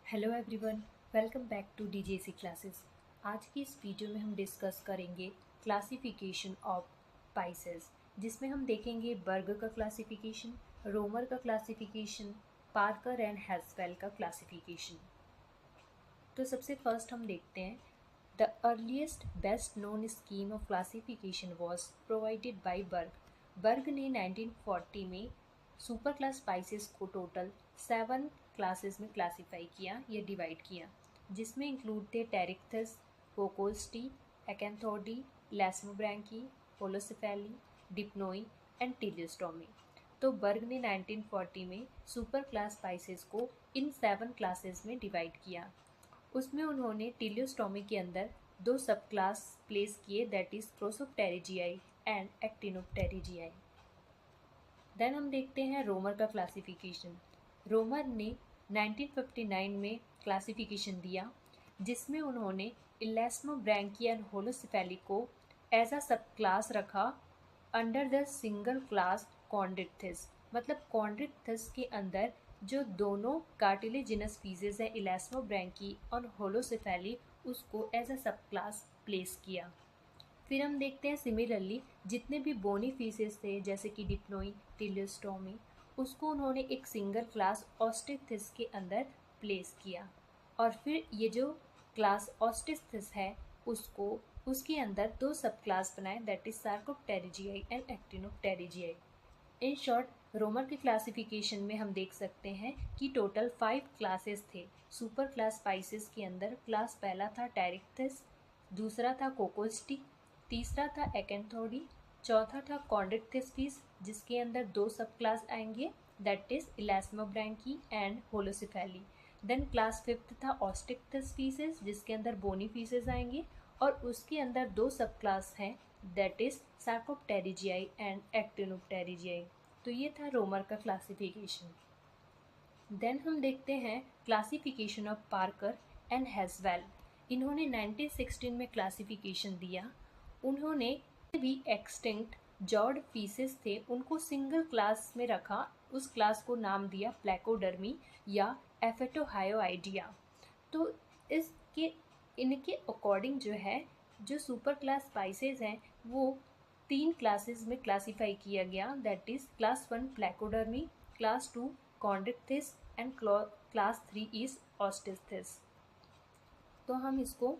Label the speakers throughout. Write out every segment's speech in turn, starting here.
Speaker 1: Hello everyone, welcome back to DJC classes. आज की इस वीडियो में हम डिस्कस करेंगे क्लासिफिकेशन ऑफ स्पाइसेस, जिसमें हम देखेंगे बर्ग का क्लासिफिकेशन, रोमर का क्लासिफिकेशन, पार्कर एंड हैज़वेल का क्लासिफिकेशन। तो सबसे फर्स्ट हम देखते हैं the earliest best known scheme of classification was provided by Berg. Berg ने 1940 में सुपर क्लास स्पाइसेस को टोटल 7 क्लासेस में क्लासीफाई किया या डिवाइड किया, जिसमें इंक्लूड थे टेरिक्थस, कोकोस्टी, एकेंथोडी, लैस्मोब्रैंकी, होलोसेफेली, डिप्नोई एंड टिलियोस्टोमी। तो बर्ग ने 1940 में सुपर क्लास स्पाइसेस को इन 7 क्लासेस में डिवाइड किया। उसमें उन्होंने टिलियोस्टोमी के अंदर 2 सब क्लास प्लेस किए, दैट इज प्रोसोप्टेरिजियाई एंड एक्टिनोप्टेरिजियाई। देन हम देखते हैं रोमर का क्लासिफिकेशन। रोमर ने 1959 में क्लासिफिकेशन दिया, जिसमें उन्होंने इलेस्मोब्रैंकी एंड होलोसेफेली को एज अ सब क्लास रखा under the single class Chondrichthyes. मतलब कॉन्ड्रिक्थिस के अंदर जो दोनों कार्टिलेजिनस स्पीसीज है इलेस्मोब्रैंकी और होलोसेफेली, उसको एज अ सब क्लास प्लेस किया। फिर हम देखते हैं सिमिलरली जितने भी बोनी फीसेस थे जैसे कि डिप्नोई, टिलियोस्टोमी, उसको उन्होंने एक सिंगल क्लास ऑस्टिथिस के अंदर प्लेस किया। और फिर ये जो क्लास ऑस्टिथिस है उसको उसके अंदर 2 सब क्लास बनाए, that is sarcopterygii and actinopterygii. In short Romer के क्लासिफिकेशन में हम देख सकते हैं कि टोटल 5 क्लासेस थे सुपर क्लास स्पाइसेस के अंदर। क्लास पहला था टेरिक्थिस, दूसरा था कोकोस्टी, तीसरा था एकेंथोडी, चौथा था कॉन्ड्रिक्थिस जिसके अंदर 2 सब क्लास आएंगे, that is elasmobranchii and holocephali. Then class 5th था ऑस्टिक्थिस स्पीसीज जिसके अंदर बोनी फीसेस आएंगे, और उसके अंदर 2 सब क्लास हैं, दैट इज सार्कोप्टेरिजियाई एंड एक्टिनोप्टेरिजियाई। तो ये था रोमर का क्लासिफिकेशन। देन हम देखते हैं क्लासिफिकेशन ऑफ पार्कर एंड हैज़वेल। इन्होंने 1916 में क्लासिफिकेशन दिया। उन्होंने भी एक्सटिंक्ट जॉर्ड फीसेस थे उनको सिंगल क्लास में रखा, उस क्लास को नाम दिया प्लेकोडर्मी या एफेटोहायोआइडिया। तो इसके इनके अकॉर्डिंग जो है जो सुपर क्लास स्पाइसेस हैं वो 3 क्लासेस में क्लासीफाई किया गया, that is class 1 placodermi, class 2 chondrichthyes and class 3 is osteichthyes. तो हम इसको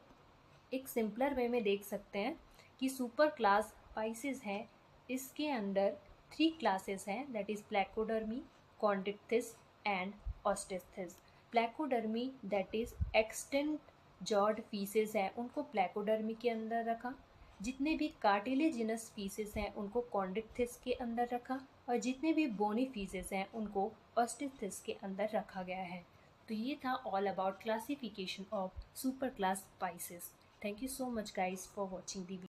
Speaker 1: एक सिंपलर वे में देख सकते हैं कि सुपर क्लास स्पाइसेस हैं, इसके अंदर 3 क्लासेस हैं, that is placodermi, chondrichthyes and osteichthyes. Placodermi that is extinct jawed fishes हैं उनको प्लेकोडर्मी के अंदर रखा, जितने भी कार्टिलेजिनस फीसेस हैं उनको कॉन्ड्रिक्थिस के अंदर रखा, और जितने भी बोनी फीसेस हैं उनको ऑस्टिथिस के अंदर रखा गया है। तो ये था all about classification of super class spices. Thank you so much guys for watching the video.